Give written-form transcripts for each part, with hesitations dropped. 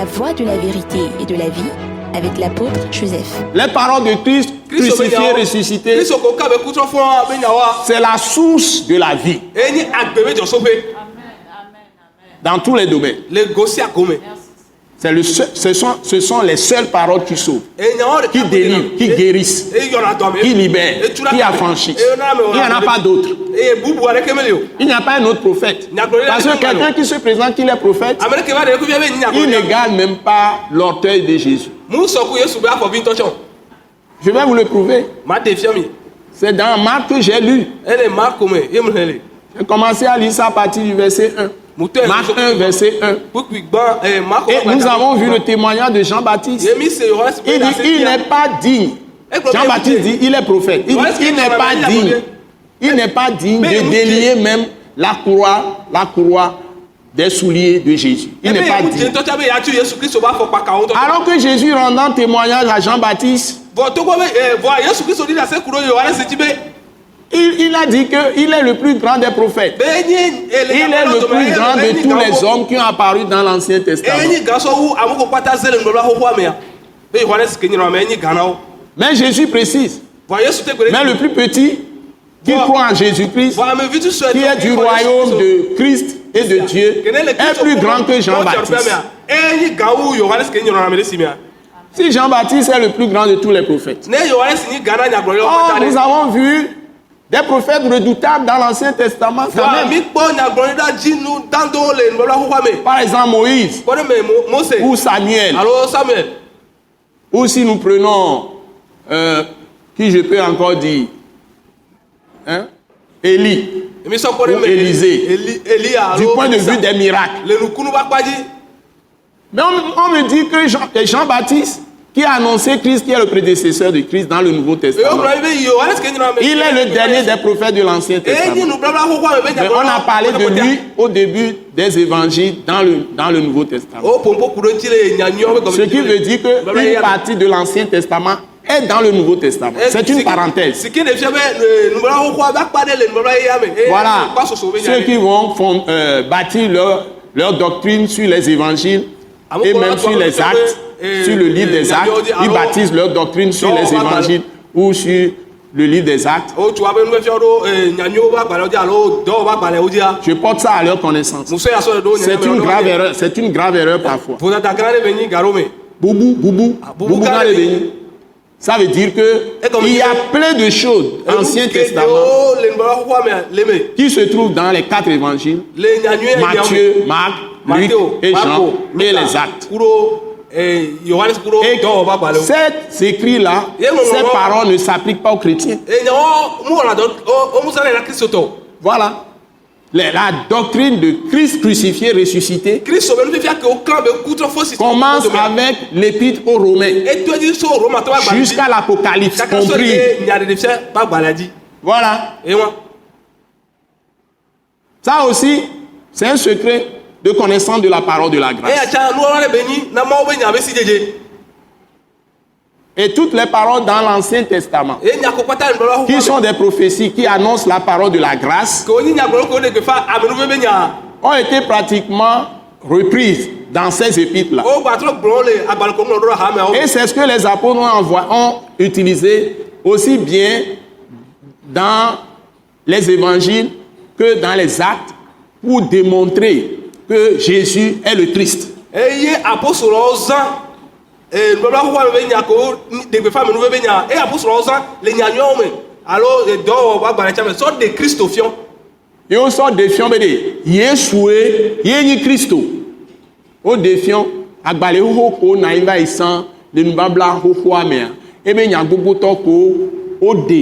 La voie de la vérité et de la vie avec l'apôtre Joseph. Les paroles de Christ, crucifié, ressuscité, c'est la source de la vie. Dans tous les domaines. Ce sont les seules paroles qui sauvent, qui délivrent, qui guérissent, qui libèrent, qui affranchissent. Il n'y en a pas d'autres. Il n'y a pas un autre prophète. Parce que quelqu'un qui se présente qu'il est prophète, il n'égale même pas l'orteil de Jésus. Je vais vous le prouver. C'est dans Marc que j'ai lu. J'ai commencé à lire ça à partir du verset 1. Marc 1, verset 1. Et nous avons vu le témoignage de Jean-Baptiste. Il dit il n'est pas digne. Jean-Baptiste dit il est prophète. Il dit il n'est pas digne. Il n'est pas digne de délier même la courroie des souliers de Jésus. Il n'est pas digne. Alors que Jésus rendant témoignage à Jean-Baptiste, il a dit qu'il est le plus grand des prophètes. Il est le plus grand de tous les hommes qui ont apparu dans l'Ancien Testament. Mais Jésus précise. Mais le plus petit qui croit en Jésus-Christ, qui est du royaume de Christ et de Dieu, est plus grand que Jean-Baptiste. Si Jean-Baptiste est le plus grand de tous les prophètes. Oh, nous avons vu des prophètes redoutables dans l'Ancien Testament quand même. Par exemple Moïse ou Samuel. Ou si nous prenons, qui je peux encore dire, Élie ou Élisée, du point de vue des miracles. Mais on me dit que Jean-Baptiste, qui a annoncé Christ, qui est le prédécesseur de Christ dans le Nouveau Testament, il est le dernier des prophètes de l'Ancien Testament. Mais on a parlé de lui au début des évangiles dans le Nouveau Testament. Ce qui veut dire qu'une partie de l'Ancien Testament est dans le Nouveau Testament. C'est une parenthèse. Voilà. Ceux qui vont bâtir leur doctrine sur les évangiles et même sur les actes, sur le livre des actes, ils baptisent leur doctrine sur les évangiles ou sur le livre des actes. Je porte ça à leur connaissance. C'est une grave erreur parfois. Boubou. Ça veut dire qu'il y a plein de choses dans l'Ancien Testament qui se trouvent dans les 4 évangiles, Matthieu, Marc, Luc et Jean, et les actes. Et ces écrits-là, ces paroles ne s'appliquent pas aux chrétiens. Voilà. La doctrine de Christ crucifié, ressuscité, commence avec l'épître aux Romains jusqu'à l'Apocalypse compris. Voilà. Ça aussi, c'est un secret de connaissance de la parole de la grâce. Et toutes les paroles dans l'Ancien Testament, qui sont des prophéties qui annoncent la parole de la grâce, ont été pratiquement reprises dans ces épîtres-là. Et c'est ce que les apôtres ont utilisé aussi bien dans les évangiles que dans les actes pour démontrer que Jésus est le Christ. Et on sort défiant, mais Yeshua, Yéni Christo. On défiant, Agbale Hoko, Naïva Issan, le Nubabla Hoko Amea. Et bien, il y a beaucoup de temps Ode,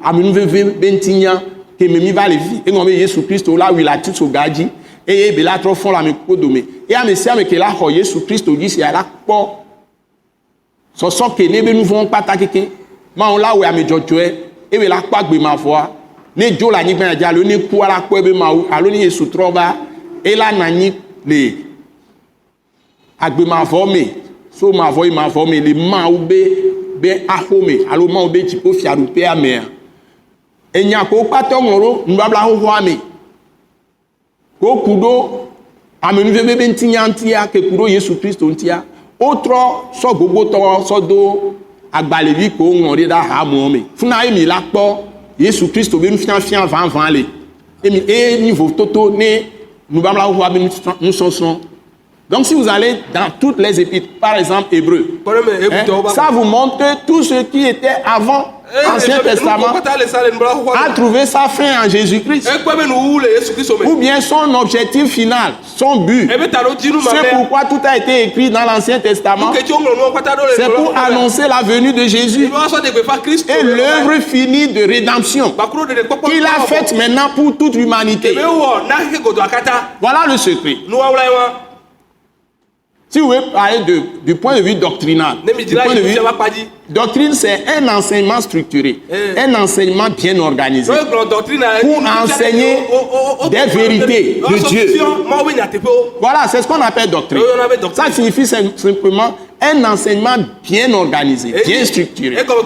Aminuve Bentinia, que Mimi va les vie. Et on met Jésus Christ là où il a tout ce gadji. Et il a trop fort la mécodome. Et à Messia, mais qu'il a Jésus Christ dit, c'est à la porte. Ce sont que nous vont pas attaquer. Mais on l'a où à mes jotué. Et il a pas de ma voix. Les gens la n'y pas déjà le nez pour la quoi be maou. Alors ni sous trova. Et là nani les. Agbe ma voix mais. So ma voix mais les maou be ahome. Alors maou be tipo fiaroupe à mer. Et n'y a pas pas tongoro. Nous va la ho ame. Ko kudo amenuve bebe ntinya ntia ke kuro Yesu Kristo ntia otro so gbogbo to so do agbalevi ko ngori da ha mo me funa emi la po Yesu Kristo be nfian 20 le emi niveau toto ne nous bam la ho abi nous sonson. Donc si vous allez dans toutes les épîtres, par exemple Hébreux, ça vous montre que tout ce qui était avant l'Ancien Testament a trouvé sa fin en Jésus-Christ. Ou bien son objectif final, son but. C'est pourquoi tout a été écrit dans l'Ancien Testament. C'est pour annoncer la venue de Jésus et l'œuvre finie de rédemption qu'il a faite maintenant pour toute l'humanité. Voilà le secret. Si vous voulez parler du point de vue doctrinal, doctrine c'est un enseignement structuré, un enseignement bien organisé pour enseigner des vérités de Dieu. Voilà, c'est ce qu'on appelle doctrine. Ça signifie simplement un enseignement bien organisé, bien structuré, pour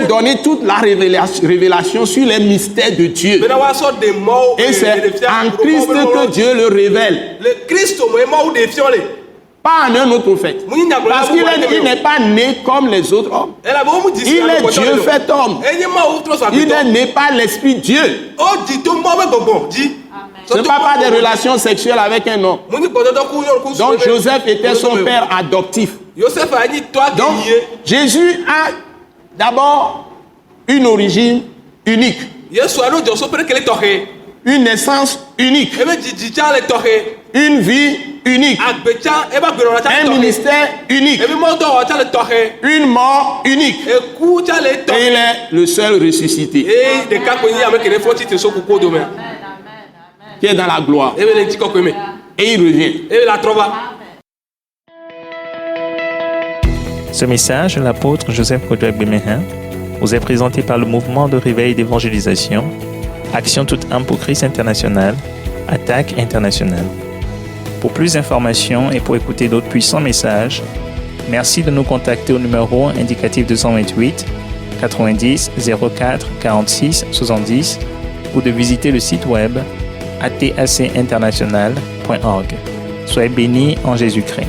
donner toute la révélation sur les mystères de Dieu. Et c'est en Christ que Dieu le révèle. Pas en un autre prophète. Parce qu'il n'est pas né comme les autres hommes. Il est Dieu fait homme. Il n'est né par l'Esprit Dieu. Ce n'est pas des relations sexuelles avec un homme. Donc Joseph était son père adoptif. Donc Jésus a d'abord une origine unique. Une naissance unique. Une vie unique. Un ministère unique. Une mort unique. Et il est le seul ressuscité qui est dans la gloire. Et il revient. Ce message de l'apôtre Joseph Kodouak Bemehin vous est présenté par le mouvement de réveil d'évangélisation Action toute âme pour Christ international, Attaque internationale. Pour plus d'informations et pour écouter d'autres puissants messages, merci de nous contacter au numéro indicatif 228 90 04 46 70 ou de visiter le site web atacinternational.org. Soyez bénis en Jésus-Christ.